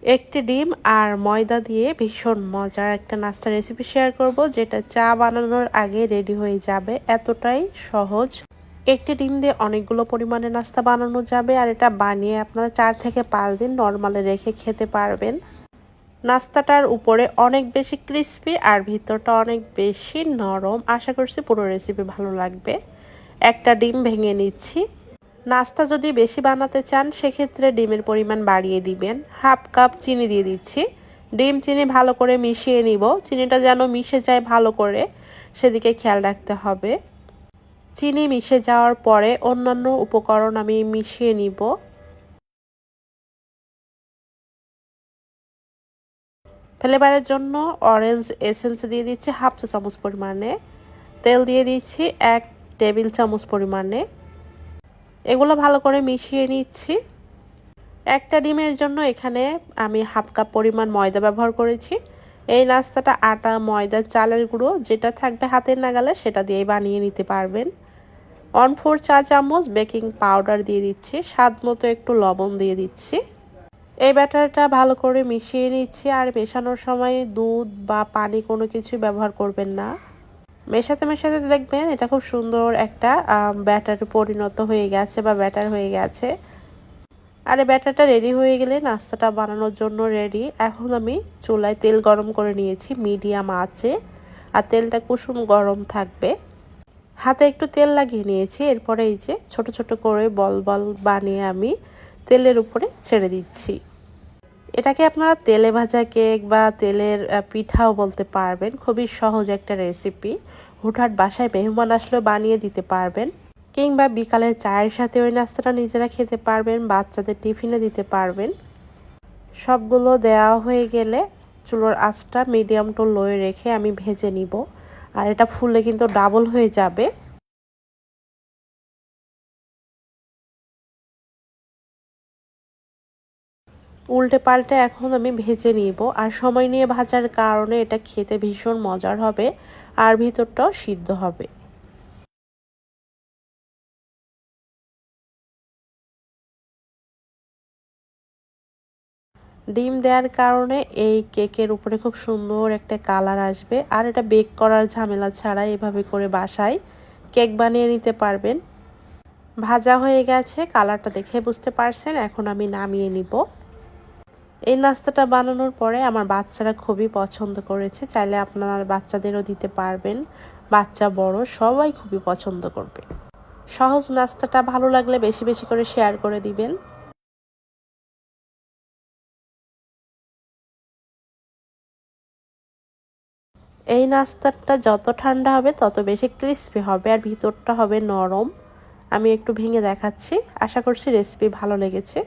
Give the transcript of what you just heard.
একটি ডিম আর ময়দা দিয়ে ভীষণ মজার একটা নাস্তা রেসিপি শেয়ার করব, যেটা চা বানানোর আগে রেডি হয়ে যাবে, এতটাই সহজ। একটি ডিম দিয়ে অনেকগুলো পরিমাণে নাস্তা বানানো যাবে, আর এটা বানিয়ে আপনারা 4 থেকে 5 দিন নরমালে রেখে খেতে পারবেন। নাস্তাটার উপরে অনেক বেশি ক্রিস্পি আর ভিতরটা অনেক বেশি নরম। আশা করছি পুরো রেসিপি ভালো লাগবে। একটা ডিম ভেঙে নিচ্ছি। নাস্তা যদি বেশি বানাতে চান সেক্ষেত্রে ডিমের পরিমাণ বাড়িয়ে দিবেন। 1/2 কাপ চিনি দিয়ে দিচ্ছি। ডিম চিনি ভালো করে মিশিয়ে নিব। চিনিটা যেন মিশে যায় ভালো করে, সেদিকে খেয়াল রাখতে হবে। চিনি মিশে যাওয়ার পরে অন্যান্য উপকরণ আমি মিশিয়ে নিব। ফ্লেভারের জন্য অরেঞ্জ এসেন্স দিয়ে দিচ্ছি 1/2 চা চামচ পরিমাণে। তেল দিয়ে দিচ্ছি 1 টেবিল চামচ পরিমাণে। এগুলো ভালো করে মিশিয়ে নিচ্ছি। একটা ডিমের জন্য এখানে আমি 1/2 কাপ পরিমাণ ময়দা ব্যবহার করেছি। এই নাস্তাটা আটা, ময়দা, চালের গুঁড়ো যেটা থাকবে হাতের নাগালে সেটা দিয়েই বানিয়ে নিতে পারবেন। 1/4 চা চামচ বেকিং পাউডার দিয়ে দিচ্ছি। স্বাদ মতো একটু লবণ দিয়ে দিচ্ছি। এই ব্যাটারটা ভালো করে মিশিয়ে নিচ্ছি। আর মেশানোর সময় দুধ বা পানি কোনো কিছু ব্যবহার করবেন না। মেশাতে মেশাতে দেখবেন এটা খুব সুন্দর একটা ব্যাটারে পরিণত হয়ে গেছে বা ব্যাটার হয়ে গেছে। আর এই ব্যাটারটা রেডি হয়ে গেলে নাস্তাটা বানানোর জন্য রেডি। এখন আমি চুলায় তেল গরম করে নিয়েছি মিডিয়াম আঁচে, আর তেলটা কুসুম গরম থাকবে। হাতে একটু তেল লাগিয়ে নিয়েছি। এরপরে এই যে ছোট ছোট করে বল বল বানিয়ে আমি তেলের উপরে ছেড়ে দিচ্ছি। এটাকে আপনারা তেলে ভাজা কেক বা তেলের পিঠাও বলতে পারবেন। খুবই সহজ একটা রেসিপি। হুটহাট বাসায় মেহমান আসলেও বানিয়ে দিতে পারবেন, কিংবা বিকালের চায়ের সাথে ওই নাস্তাটা নিজেরা খেতে পারবেন, বাচ্চাদের টিফিনে দিতে পারবেন। সবগুলো দেওয়া হয়ে গেলে চুলোর আঁচটা মিডিয়াম টু লোয়ে রেখে আমি ভেজে নিব। আর এটা ফুললে কিন্তু ডাবল হয়ে যাবে। উল্টে পাল্টে এখন আমি ভেজে নিব। আর সময় নিয়ে ভাজার কারণে এটা খেতে ভীষণ মজার হবে, আর ভিতরটাও সিদ্ধ হবে। ডিম দেওয়ার কারণে এই কেকের উপরে খুব সুন্দর একটা কালার আসবে। আর এটা বেক করার ঝামেলা ছাড়াই এভাবে করে বাসায় কেক বানিয়ে নিতে পারবেন। ভাজা হয়ে গেছে, কালারটা দেখে বুঝতে পারছেন। এখন আমি নামিয়ে নিব। এই নাস্তাটা বানানোর পরে আমার বাচ্চারা খুবই পছন্দ করেছে। চাইলে আপনার বাচ্চাদেরও দিতে পারবেন। বাচ্চা বড় সবাই খুবই পছন্দ করবে। সহজ নাস্তাটা ভালো লাগলে বেশি বেশি করে শেয়ার করে দিবেন। এই নাস্তাটা যত ঠান্ডা হবে তত বেশি ক্রিস্পি হবে, আর ভিতরটা হবে নরম। আমি একটু ভেঙে দেখাচ্ছি। আশা করছি রেসিপি ভালো লেগেছে।